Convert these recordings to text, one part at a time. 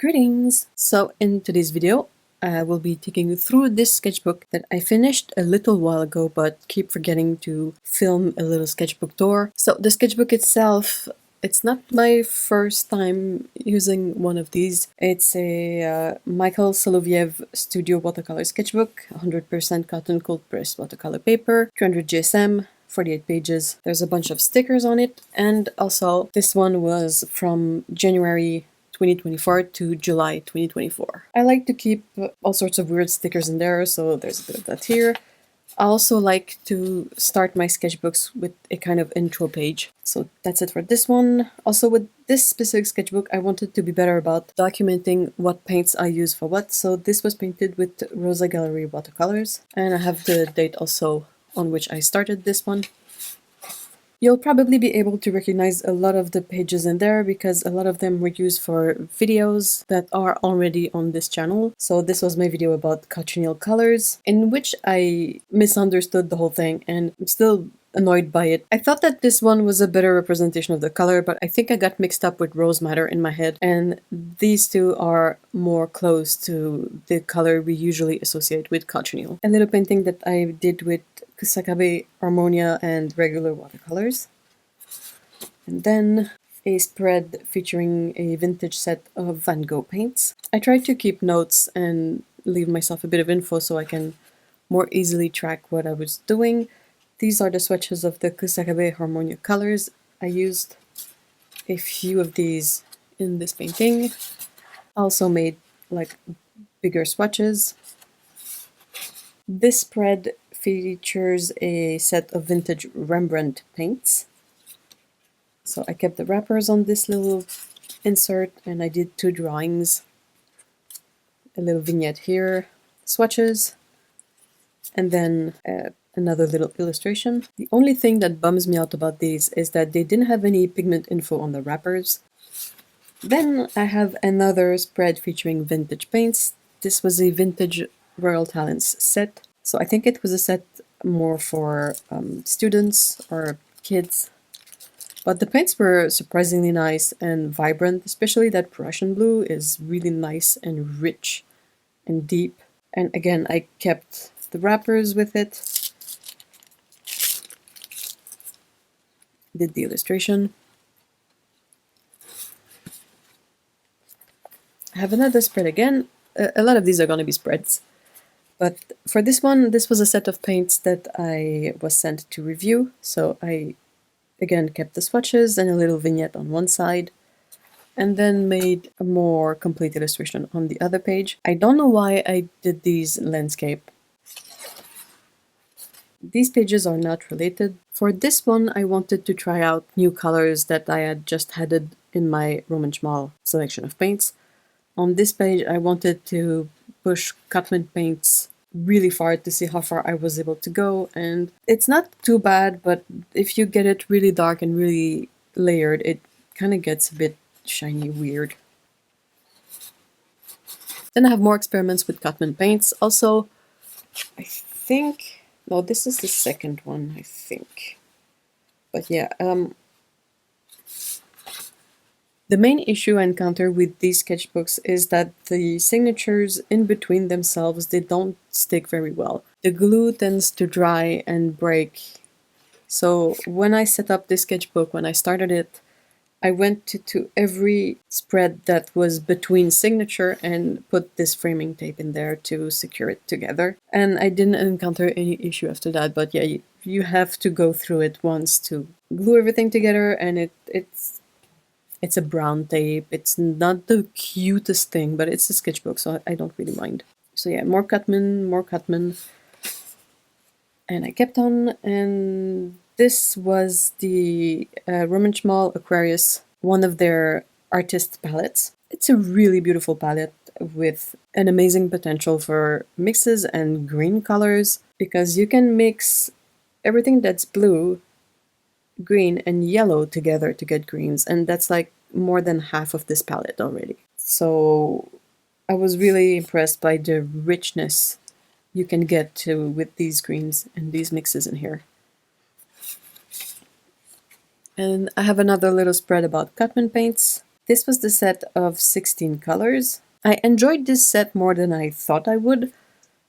Greetings! So in today's video, I will be taking you through this sketchbook that I finished a little while ago but keep forgetting to film a little sketchbook tour. So the sketchbook itself, it's not my first time using one of these. It's a Michael Soloviev Studio watercolor sketchbook, 100% cotton cold pressed watercolor paper, 200 GSM, 48 pages. There's a bunch of stickers on it, and also this one was from January 2024 to July 2024. I like to keep all sorts of weird stickers in there, so there's a bit of that here. I also like to start my sketchbooks with a kind of intro page. So that's it for this one. Also with this specific sketchbook, I wanted to be better about documenting what paints I use for what. So this was painted with Rosa Gallery watercolors, and I have the date also on which I started this one. You'll probably be able to recognize a lot of the pages in there because a lot of them were used for videos that are already on this channel. So this was my video about cochineal colors, in which I misunderstood the whole thing and I'm still annoyed by it. I thought that this one was a better representation of the color, but I think I got mixed up with rose madder in my head, and these two are more close to the color we usually associate with cochineal. A little painting that I did with Kusakabe, Harmonia, and regular watercolors. And then a spread featuring a vintage set of Van Gogh paints. I tried to keep notes and leave myself a bit of info so I can more easily track what I was doing. These are the swatches of the Kusakabe Harmonia colors. I used a few of these in this painting. I also made like bigger swatches. This spread features a set of vintage Rembrandt paints. So I kept the wrappers on this little insert and I did two drawings. A little vignette here, swatches, and then another little illustration. The only thing that bums me out about these is that they didn't have any pigment info on the wrappers. Then I have another spread featuring vintage paints. This was a vintage Royal Talents set. So I think it was a set more for students or kids. But the paints were surprisingly nice and vibrant, especially that Prussian blue is really nice and rich and deep. And again, I kept the wrappers with it. Did the illustration. I have another spread again. A lot of these are going to be spreads. But for this one, this was a set of paints that I was sent to review. So I, again, kept the swatches and a little vignette on one side, and then made a more complete illustration on the other page. I don't know why I did these landscape. These pages are not related. For this one, I wanted to try out new colors that I had just added in my Roman Schmal selection of paints. On this page, I wanted to push Cutman paints really far to see how far I was able to go, and it's not too bad, but if you get it really dark and really layered, it kind of gets a bit shiny weird. Then I have more experiments with Cutman paints. Also, I think, no, this is the second one, I think. But yeah, the main issue I encounter with these sketchbooks is that the signatures in between themselves, they don't stick very well. The glue tends to dry and break. So when I set up this sketchbook, when I started it, I went to every spread that was between signature and put this framing tape in there to secure it together. And I didn't encounter any issue after that, but yeah, you have to go through it once to glue everything together, and it's a brown tape. It's not the cutest thing, but it's a sketchbook, so I don't really mind. So yeah, more Cutman. And I kept on, and this was the Roman Schmal Aquarius, one of their artist palettes. It's a really beautiful palette with an amazing potential for mixes and green colors, because you can mix everything that's blue, green, and yellow together to get greens, and that's like more than half of this palette already. So I was really impressed by the richness you can get to with these greens and these mixes in here. And I have another little spread about Cutman paints. This was the set of 16 colors. I enjoyed this set more than I thought I would.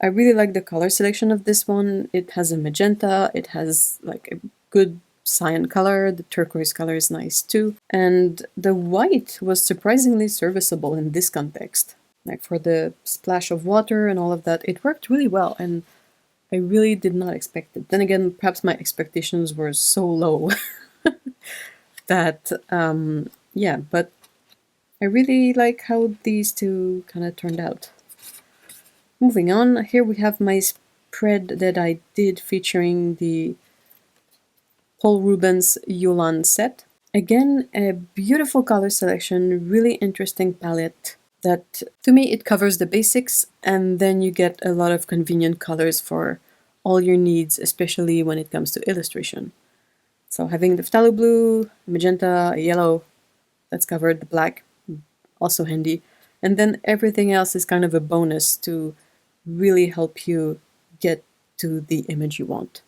I really like the color selection of this one. It has a magenta, it has like a good cyan color, the turquoise color is nice too, and the white was surprisingly serviceable in this context. Like for the splash of water and all of that, it worked really well, and I really did not expect it. Then again, perhaps my expectations were so low that, yeah, but I really like how these two kind of turned out. Moving on, here we have my spread that I did featuring the Paul Rubens Yulan set. Again, a beautiful color selection, really interesting palette that, to me, it covers the basics, and then you get a lot of convenient colors for all your needs, especially when it comes to illustration. So having the phthalo blue, magenta, yellow, that's covered, the black, also handy. And then everything else is kind of a bonus to really help you get to the image you want.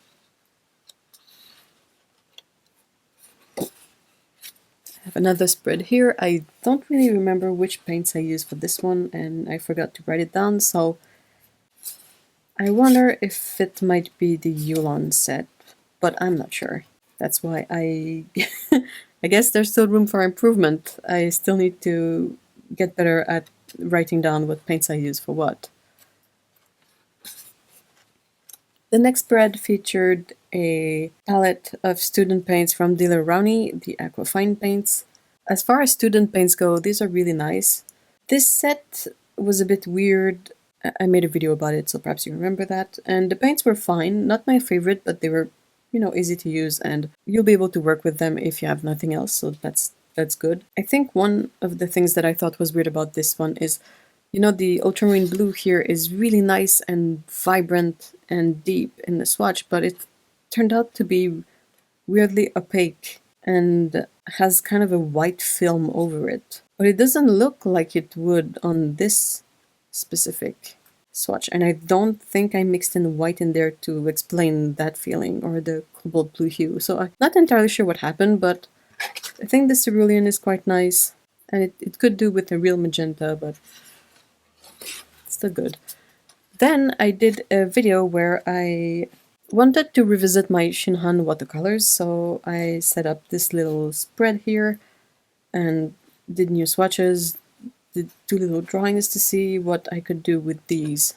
I have another spread here. I don't really remember which paints I used for this one, and I forgot to write it down, so I wonder if it might be the Yulan set, but I'm not sure. That's why I I guess there's still room for improvement. I still need to get better at writing down what paints I use for what. The next spread featured a palette of student paints from Dealer Rowney, the Aquafine paints. As far as student paints go, these are really nice. This set was a bit weird. I made a video about it, so perhaps you remember that. And the paints were fine, not my favorite, but they were, easy to use, and you'll be able to work with them if you have nothing else, so that's good. I think one of the things that I thought was weird about this one is, the ultramarine blue here is really nice and vibrant and deep in the swatch, but it turned out to be weirdly opaque and has kind of a white film over it. But it doesn't look like it would on this specific swatch, and I don't think I mixed in white in there to explain that feeling or the cobalt blue hue. So I'm not entirely sure what happened, but I think the cerulean is quite nice, and it could do with a real magenta, but still good. Then I did a video where I wanted to revisit my Shinhan watercolors, so I set up this little spread here and did new swatches, did 2 little drawings to see what I could do with these.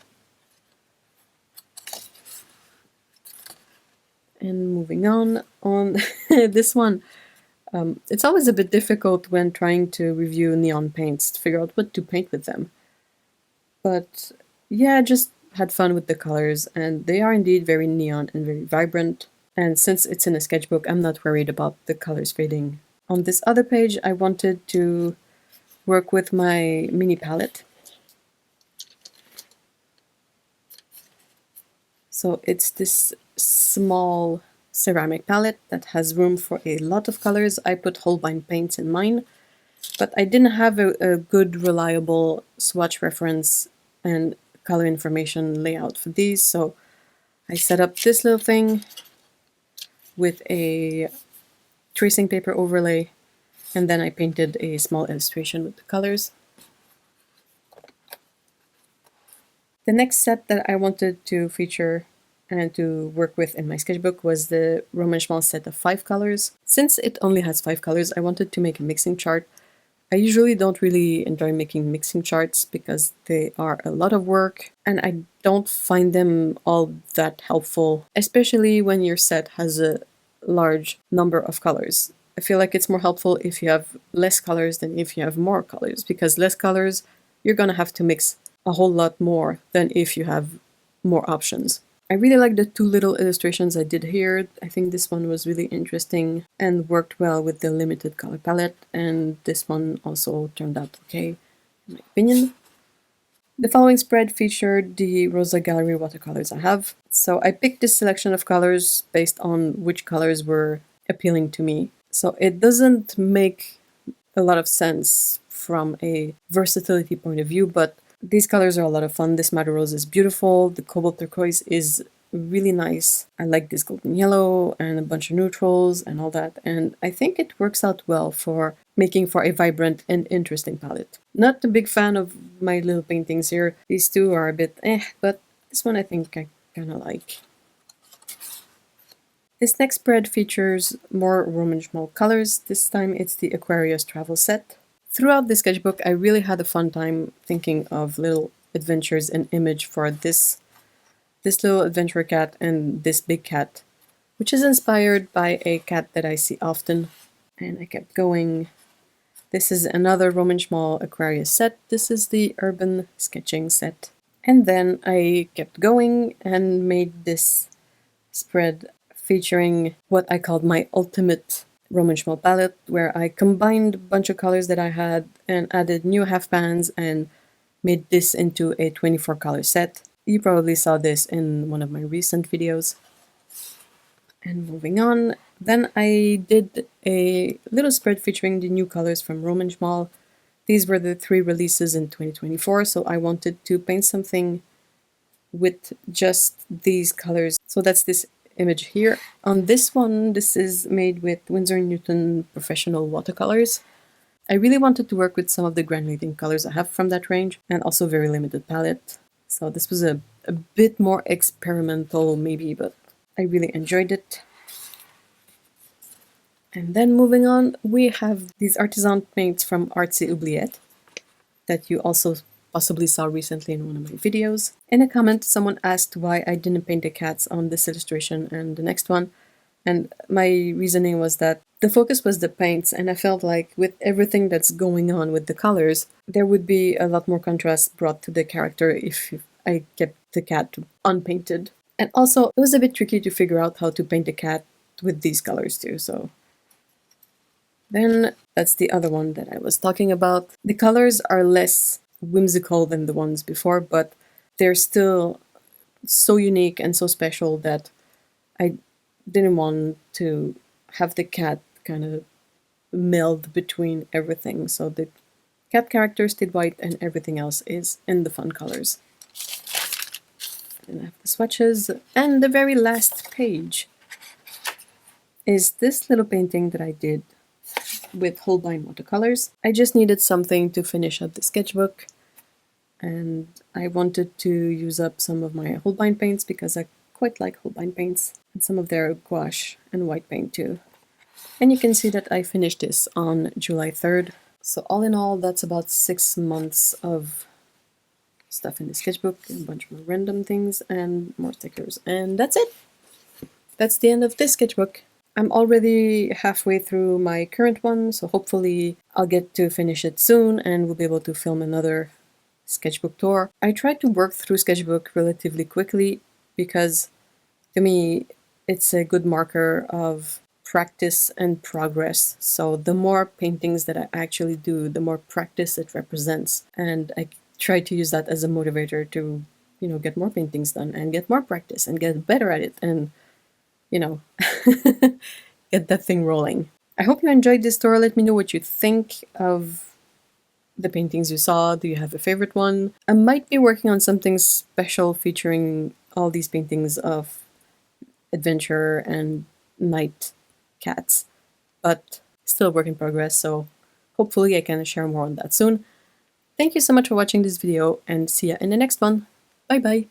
And moving on this one, it's always a bit difficult when trying to review neon paints to figure out what to paint with them. But yeah, just had fun with the colors, and they are indeed very neon and very vibrant. And since it's in a sketchbook, I'm not worried about the colors fading. On this other page, I wanted to work with my mini palette. So it's this small ceramic palette that has room for a lot of colors. I put Holbein paints in mine, but I didn't have a good, reliable swatch reference and color information layout for these, so I set up this little thing with a tracing paper overlay, and then I painted a small illustration with the colors. The next set that I wanted to feature and to work with in my sketchbook was the Roman Schmal set of 5 colors. Since it only has 5 colors, I wanted to make a mixing chart. I usually don't really enjoy making mixing charts because they are a lot of work, and I don't find them all that helpful, especially when your set has a large number of colors. I feel like it's more helpful if you have less colors than if you have more colors, because less colors, you're gonna have to mix a whole lot more than if you have more options. I really like the 2 little illustrations I did here. I think this one was really interesting and worked well with the limited color palette, and this one also turned out okay, in my opinion. The following spread featured the Rosa Gallery watercolors I have. So I picked this selection of colors based on which colors were appealing to me. So it doesn't make a lot of sense from a versatility point of view, but these colors are a lot of fun. This Madder Rose is beautiful. The Cobalt Turquoise is really nice. I like this golden yellow and a bunch of neutrals and all that, and I think it works out well for making for a vibrant and interesting palette. Not a big fan of my little paintings here. These two are a bit but this one I think I kind of like. This next spread features more Roman schmoll colors. This time it's the Aquarius travel set. Throughout this sketchbook, I really had a fun time thinking of little adventures and image for this little adventure cat and this big cat, which is inspired by a cat that I see often. And I kept going. This is another Roman schmoll Aquarius set. This is the urban sketching set. And then I kept going and made this spread featuring what I called my ultimate Roman schmoll palette, where I combined a bunch of colors that I had and added new half pans and made this into a 24 color set. You probably saw this in one of my recent videos. And moving on, then I did a little spread featuring the new colors from Roman schmoll. These were the 3 releases in 2024, so I wanted to paint something with just these colors. So that's this image here. On this one, this is made with Winsor & Newton professional watercolors. I really wanted to work with some of the granulating colors I have from that range, and also very limited palette. So this was a bit more experimental maybe, but I really enjoyed it. And then moving on, we have these artisan paints from Artsy Oubliette that you also possibly saw recently in one of my videos. In a comment, someone asked why I didn't paint the cats on this illustration and the next one, and my reasoning was that the focus was the paints, and I felt like with everything that's going on with the colors, there would be a lot more contrast brought to the character if I kept the cat unpainted. And also, it was a bit tricky to figure out how to paint the cat with these colors too, so... Then that's the other one that I was talking about. The colors are less whimsical than the ones before, but they're still so unique and so special that I didn't want to have the cat kind of meld between everything. So the cat character stayed white and everything else is in the fun colors. And I have the swatches. And the very last page is this little painting that I did with Holbein watercolors. I just needed something to finish up the sketchbook, and I wanted to use up some of my Holbein paints because I quite like Holbein paints, and some of their gouache and white paint too. And you can see that I finished this on July 3rd. So all in all, that's about 6 months of stuff in the sketchbook, a bunch more random things and more stickers, and that's it! That's the end of this sketchbook. I'm already halfway through my current one, so hopefully I'll get to finish it soon and we'll be able to film another sketchbook tour. I tried to work through Sketchbook relatively quickly because, to me, it's a good marker of practice and progress. So the more paintings that I actually do, the more practice it represents. And I try to use that as a motivator to, get more paintings done and get more practice and get better at it and get that thing rolling. I hope you enjoyed this tour. Let me know what you think of the paintings you saw. Do you have a favorite one? I might be working on something special featuring all these paintings of adventure and night cats, but still a work in progress, so hopefully I can share more on that soon. Thank you so much for watching this video, and see ya in the next one. Bye bye!